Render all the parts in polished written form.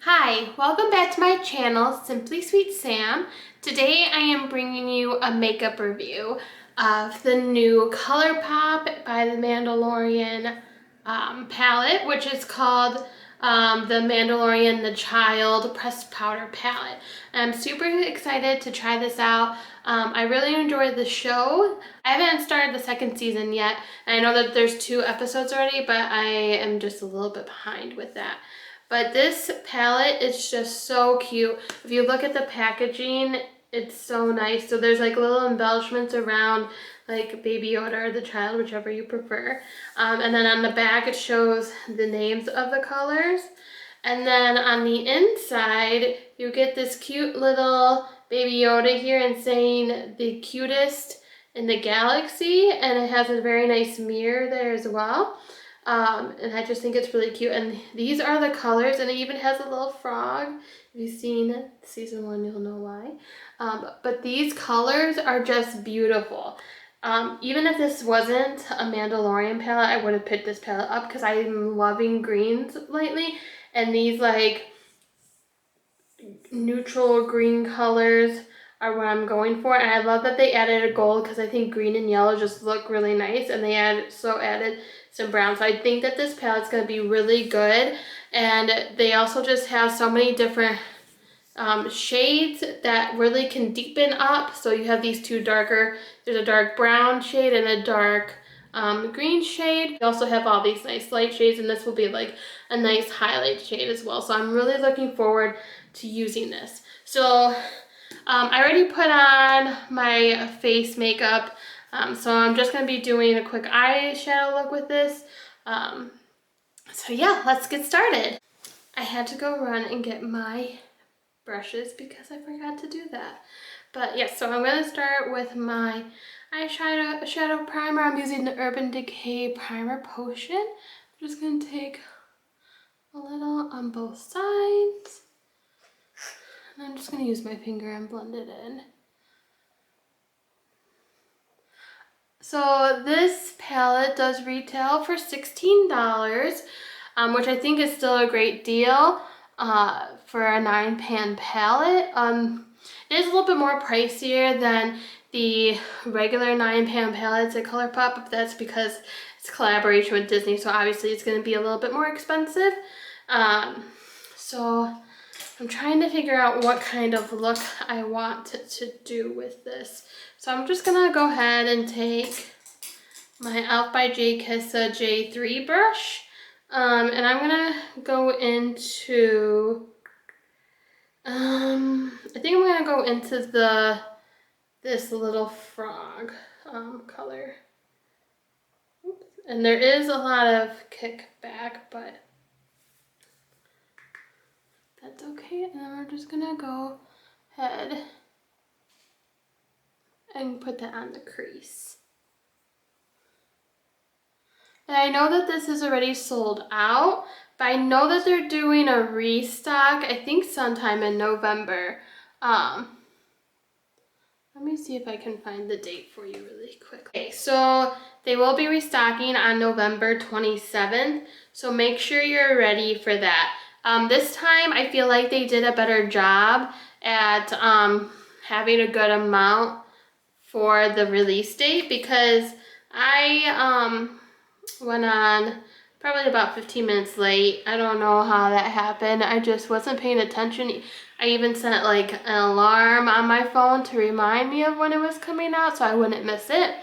Hi, welcome back to my channel, Simply Sweet Sam. Today I am bringing you a makeup review of the new Colourpop by the Mandalorian palette, which is called the Mandalorian The Child Pressed Powder Palette. I'm super excited to try this out. I really enjoyed the show. I haven't started the second season yet, and I know that there's 2 episodes already, but I am just a little bit behind with that. But this palette is just so cute. If you look at the packaging, it's so nice. So there's like little embellishments around like Baby Yoda or the child, whichever you prefer. And then on the back it shows the names of the colors. And then on the inside, you get this cute little Baby Yoda here and saying the cutest in the galaxy. And it has a very nice mirror there as well. And I just think it's really cute. And these are the colors, and it even has a little frog. If you've seen season 1, you'll know why. But these colors are just beautiful. Even if this wasn't a Mandalorian palette, I would have picked this palette up because I'm loving greens lately. And these like neutral green colors are what I'm going for. And I love that they added a gold because I think green and yellow just look really nice. And they added some brown. So I think that this palette's going to be really good. And they also just have so many different shades that really can deepen up. So you have these 2 darker, there's a dark brown shade and a dark green shade. You also have all these nice light shades, and this will be like a nice highlight shade as well. So I'm really looking forward to using this. So I already put on my face makeup. So I'm just going to be doing a quick eyeshadow look with this. So yeah, let's get started. I had to go run and get my brushes because I forgot to do that. But yeah, so I'm going to start with my eyeshadow primer. I'm using the Urban Decay Primer Potion. I'm just going to take a little on both sides. And I'm just going to use my finger and blend it in. So this palette does retail for $16, which I think is still a great deal for a 9-pan palette. It is a little bit more pricier than the regular 9-pan palettes at Colourpop, but that's because it's a collaboration with Disney, so obviously it's going to be a little bit more expensive. So I'm trying to figure out what kind of look I want to do with this. So I'm just going to go ahead and take my e.l.f. by J. Kissa J3 brush. And I'm going to go into, I think I'm going to go into this little frog color. Oops. And there is a lot of kickback, but that's okay. And then we're just gonna go ahead and put that on the crease. And I know that this is already sold out, but I know that they're doing a restock, I think sometime in November. Let me see if I can find the date for you really quick. Okay, so they will be restocking on November 27th, so make sure you're ready for that. This time I feel like they did a better job at having a good amount for the release date, because I went on probably about 15 minutes late. I don't know how that happened. I just wasn't paying attention. I even set like an alarm on my phone to remind me of when it was coming out so I wouldn't miss it.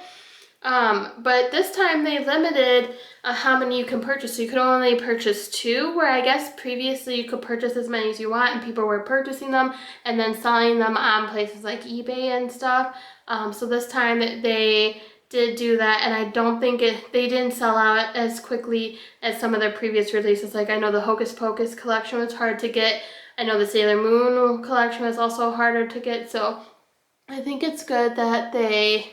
But this time they limited how many you can purchase. So you could only purchase 2, where I guess previously you could purchase as many as you want and people were purchasing them and then selling them on places like eBay and stuff. So this time they did do that, and I don't think they didn't sell out as quickly as some of their previous releases. Like I know the Hocus Pocus collection was hard to get. I know the Sailor Moon collection was also harder to get. So I think it's good that they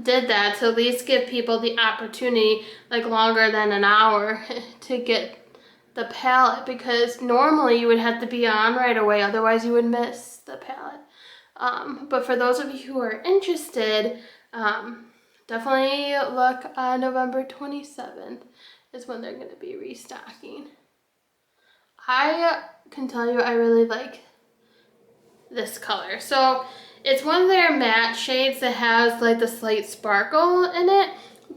did that to at least give people the opportunity, like longer than an hour, to get the palette, because normally you would have to be on right away, otherwise you would miss the palette. But for those of you who are interested, definitely look November 27th is when they're going to be restocking. I can tell you I really like this color. So it's one of their matte shades that has like the slight sparkle in it,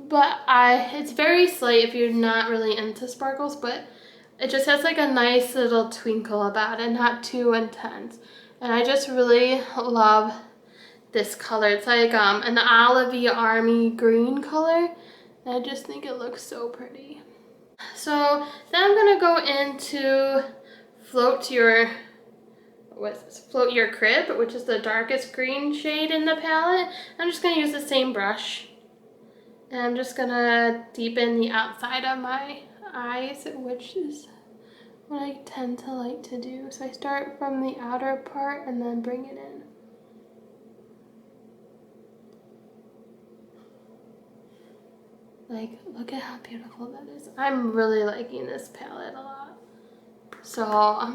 but it's very slight if you're not really into sparkles, but it just has like a nice little twinkle about it, not too intense. And I just really love this color. It's like an olivey army green color. And I just think it looks so pretty. So then I'm gonna go into Float Your Crib, which is the darkest green shade in the palette. I'm just gonna use the same brush. And I'm just gonna deepen the outside of my eyes, which is what I tend to like to do. So I start from the outer part and then bring it in. Like, look at how beautiful that is. I'm really liking this palette a lot. So, I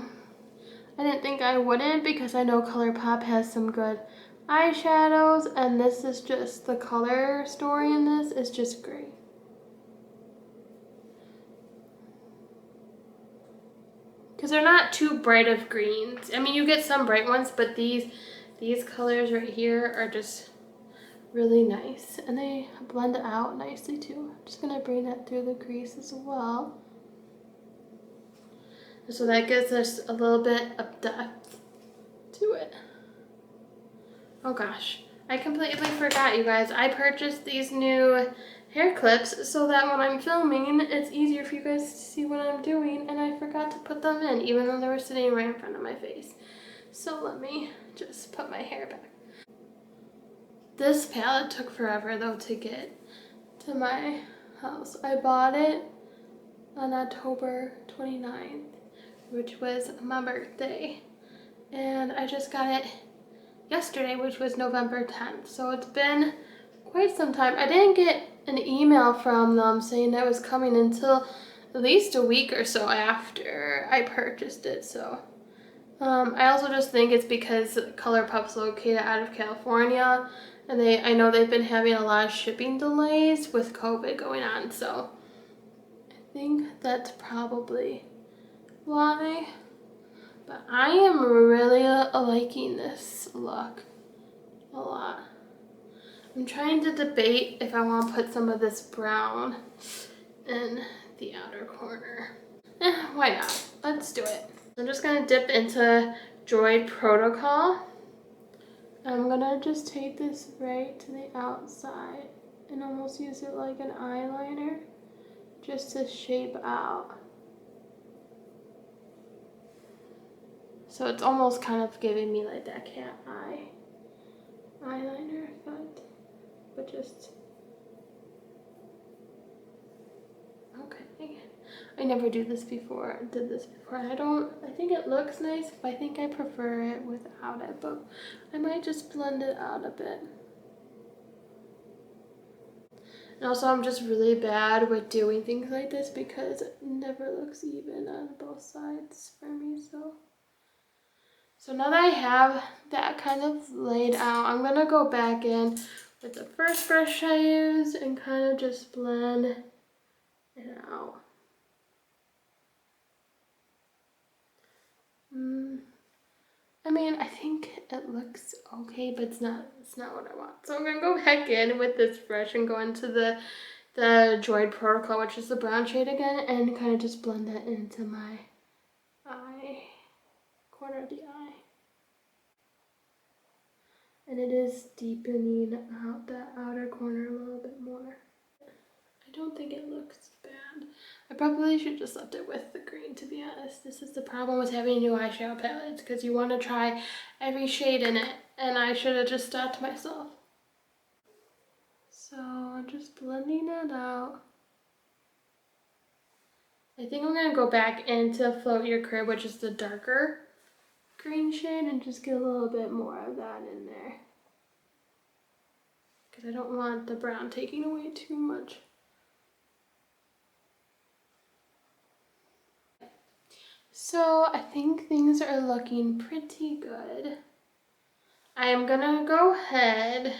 didn't think I wouldn't because I know Colourpop has some good eyeshadows, and this is just, the color story in this is just great. Because they're not too bright of greens. I mean, you get some bright ones, but these colors right here are just really nice, and they blend out nicely too. I'm just gonna bring that through the crease as well. So that gives us a little bit of depth to it. Oh gosh, I completely forgot, you guys. I purchased these new hair clips so that when I'm filming, it's easier for you guys to see what I'm doing, and I forgot to put them in, even though they were sitting right in front of my face. So let me just put my hair back. This palette took forever though to get to my house. I bought it on October 29th, which was my birthday. And I just got it yesterday, which was November 10th. So it's been quite some time. I didn't get an email from them saying that it was coming until at least a week or so after I purchased it. So I also just think it's because Colourpop's located out of California, and I know they've been having a lot of shipping delays with COVID going on, so I think that's probably why. But I am really liking this look a lot. I'm trying to debate if I want to put some of this brown in the outer corner. Why not? Let's do it. I'm just gonna dip into Droid Protocol. I'm gonna just take this right to the outside and almost use it like an eyeliner just to shape out. So it's almost kind of giving me like that cat eye eyeliner effect, but just, okay. I never did this before. I think it looks nice, but I think I prefer it without it, but I might just blend it out a bit. And also I'm just really bad with doing things like this because it never looks even on both sides for me, So now that I have that kind of laid out, I'm gonna go back in with the first brush I used and kind of just blend it out. I mean, I think it looks okay, but it's not what I want. So I'm gonna go back in with this brush and go into the Droid Protocol, which is the brown shade again, and kind of just blend that into my eye, corner of the eye. And it is deepening out that outer corner a little bit more. I don't think it looks bad. I probably should just left it with the green, to be honest. This is the problem with having a new eyeshadow palette, because you want to try every shade in it, and I should have just stopped myself. So I'm just blending it out. I think I'm going to go back into Float Your Crib, which is the darker green shade, and just get a little bit more of that in there, because I don't want the brown taking away too much. So I think things are looking pretty good. I am gonna go ahead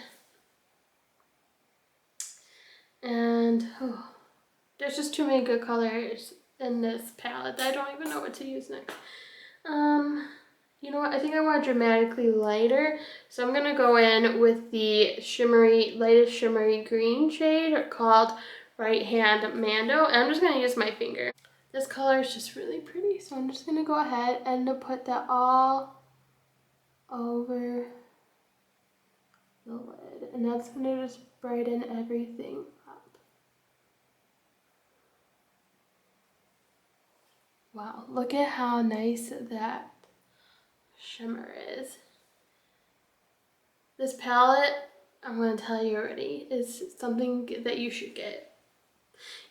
and there's just too many good colors in this palette. I don't even know what to use next. You know what? I think I want dramatically lighter. So I'm going to go in with the lightest shimmery green shade called Right Hand Mando. And I'm just going to use my finger. This color is just really pretty. So I'm just going to go ahead and put that all over the lid. And that's going to just brighten everything up. Wow, look at how nice that shimmer is. This palette, I'm going to tell you already, is something that you should get.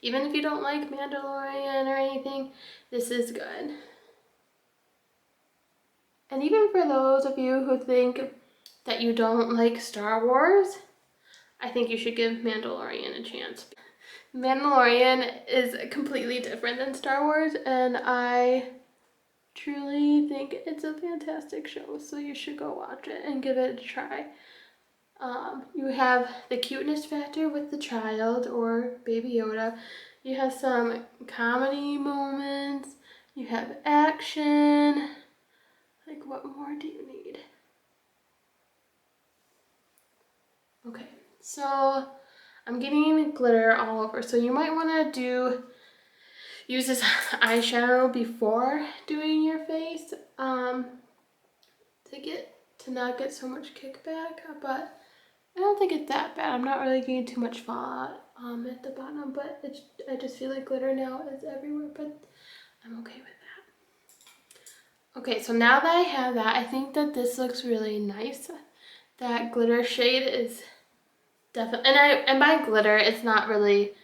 Even if you don't like Mandalorian or anything, this is good. And even for those of you who think that you don't like Star Wars, I think you should give Mandalorian a chance. Mandalorian is completely different than Star Wars, and I truly think it's a fantastic show, so you should go watch it and give it a try. You have the cuteness factor with the child or Baby Yoda. You have some comedy moments. You have action. Like, what more do you need? Okay, so I'm getting glitter all over. So you might want to use this eyeshadow before doing your face to not get so much kickback, but I don't think it's that bad. I'm not really getting too much fallout at the bottom, but I just feel like glitter now is everywhere, but I'm okay with that. Okay, so now that I have that, I think that this looks really nice. That glitter shade is definitely, and by glitter, it's not really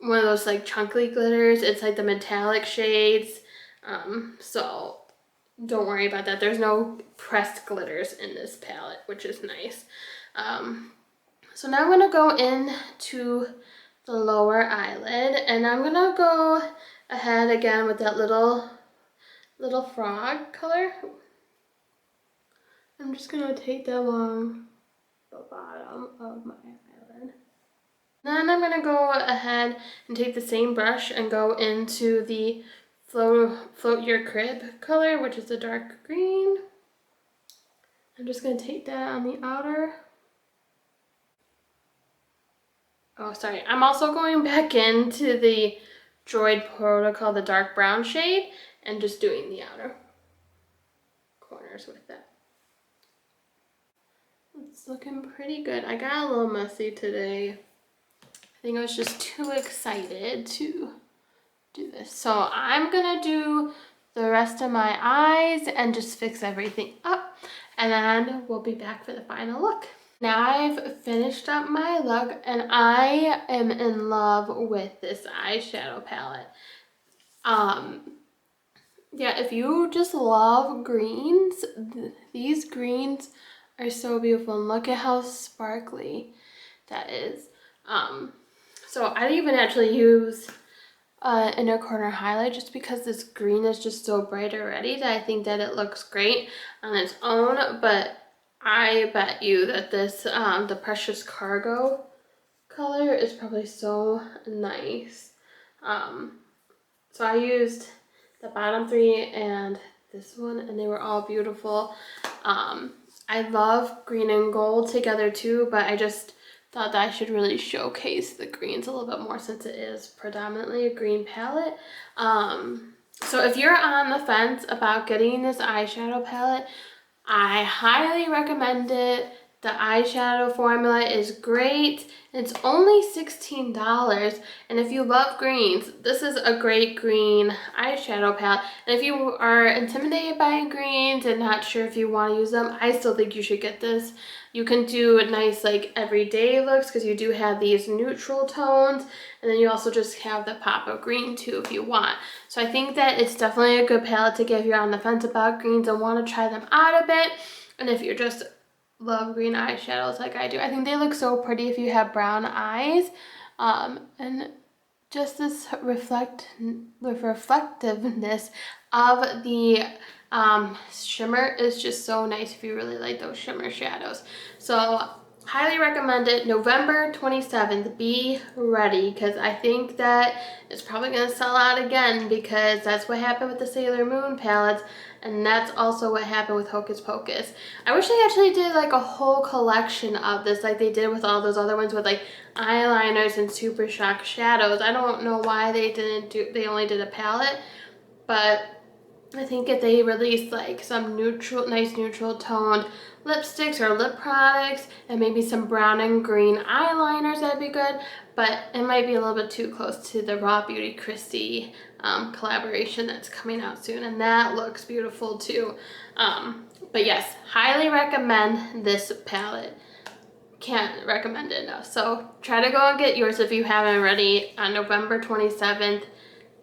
one of those like chunky glitters. It's like the metallic shades. So don't worry about that. There's no pressed glitters in this palette, which is nice. So now I'm gonna go into the lower eyelid, and I'm gonna go ahead again with that little frog color. I'm just gonna take that along the bottom of my eyelid. Then I'm gonna go ahead and take the same brush and go into the Float Your Crib color, which is a dark green. I'm just gonna take that on the outer. Oh, sorry. I'm also going back into the Droid Protocol, the dark brown shade, and just doing the outer corners with that. It's looking pretty good. I got a little messy today. I think I was just too excited to do this. So I'm gonna do the rest of my eyes and just fix everything up, and then we'll be back for the final look. Now I've finished up my look, and I am in love with this eyeshadow palette. Yeah, if you just love greens, these greens are so beautiful, and look at how sparkly that is. So I didn't even actually use inner corner highlight just because this green is just so bright already that I think that it looks great on its own, but I bet you that this, the Precious Cargo color is probably so nice. So I used the bottom three and this one, and they were all beautiful. I love green and gold together too, but I just thought that I should really showcase the greens a little bit more since it is predominantly a green palette. So if you're on the fence about getting this eyeshadow palette, I highly recommend it. The eyeshadow formula is great. It's only $16, and if you love greens, this is a great green eyeshadow palette. And if you are intimidated by greens and not sure if you want to use them, I still think you should get this. You can do nice like everyday looks because you do have these neutral tones, and then you also just have the pop of green too if you want. So I think that it's definitely a good palette to get if you're on the fence about greens and want to try them out a bit. And if you're just love green eyeshadows like I do, I think they look so pretty if you have brown eyes. And just this reflectiveness of the shimmer is just so nice if you really like those shimmer shadows. So Highly recommend it. November 27th. Be ready, because I think that it's probably going to sell out again, because that's what happened with the Sailor Moon palettes, and that's also what happened with Hocus Pocus. I wish they actually did like a whole collection of this like they did with all those other ones with like eyeliners and Super Shock shadows. I don't know why they only did a palette, but I think if they released like some nice neutral toned lipsticks or lip products and maybe some brown and green eyeliners, that'd be good. But it might be a little bit too close to the Raw Beauty Christie collaboration that's coming out soon, and that looks beautiful too. But yes, highly recommend this palette. Can't recommend it enough. So try to go and get yours if you haven't already on November 27th.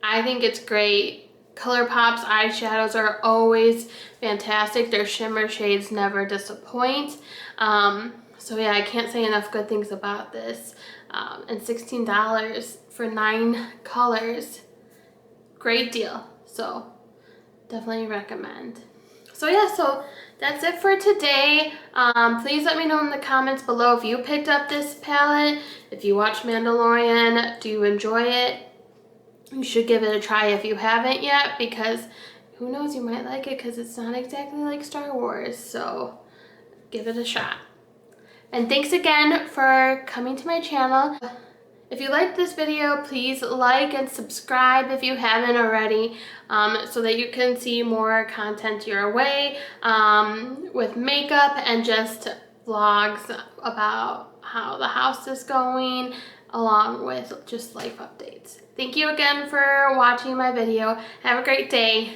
I think it's great. Colourpop's eyeshadows are always fantastic. Their shimmer shades never disappoint. So yeah, I can't say enough good things about this. And $16 for 9 colors. Great deal. So definitely recommend. So yeah, so that's it for today. Please let me know in the comments below if you picked up this palette. If you watch Mandalorian, do you enjoy it? You should give it a try if you haven't yet, because who knows, you might like it because it's not exactly like Star Wars. So give it a shot. And thanks again for coming to my channel. If you liked this video, please like and subscribe if you haven't already, so that you can see more content your way with makeup and just vlogs about how the house is going, along with just life updates. Thank you again for watching my video. Have a great day.